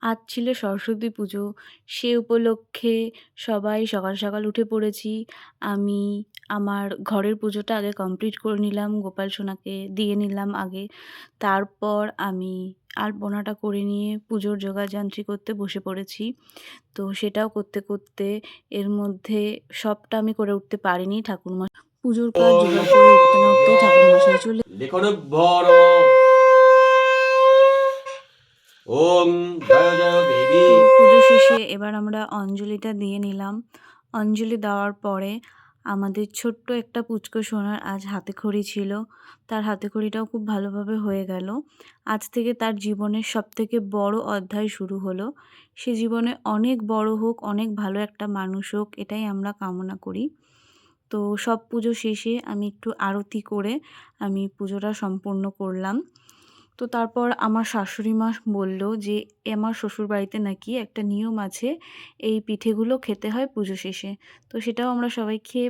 আজ ছিল সরস্বতী পুজো। সে উপলক্ষে সবাই সকাল, সকাল উঠে পড়েছি। আমি আমার ঘরের পুজোটা আগে কমপ্লিট করে নিলাম। গোপাল সোনাকে দিয়ে নিলাম আগে। তারপর আমি আলপনাটা করে নিয়ে পুজোর জোগাড়যন্ত্রী করতে বসে পড়েছি। তো সেটাও করতে, করতে এর মধ্যে সবটা আমি করে উঠতে পারিনি। পুজোর কাজ জোগাড় করে উঠতে না উঠতেই ঠাকুরমশাই চলে লেখনভ্যো নমঃ। ওম জয় জয় দেবী। তো পুজো শেষে এবার আমরা অঞ্জলিটা দিয়ে নিলাম। অঞ্জলি দেওয়ার পরে আমাদের ছোট্ট একটা পুচকু সোনার আজ হাতেখড়ি ছিল। তার হাতেখড়িটাও খুব ভালোভাবে হয়ে গেল। আজ থেকে তার জীবনের সবথেকে বড় অধ্যায় শুরু হলো। সে জীবনে অনেক বড় হোক, অনেক ভালো একটা মানুষ হোক, এটাই আমরা কামনা করি। তো সব পুজো শেষে আমি একটু আরতি করে আমি পুজোটা সম্পূর্ণ করলাম। তো তারপর আমার শাশুড়ি মা বলল যে আমার শ্বশুরবাড়িতে নাকি একটা নিয়ম আছে, এই পিঠেগুলো খেতে হয় পুজো শেষে। তো সেটাও আমরা সবাই খেয়ে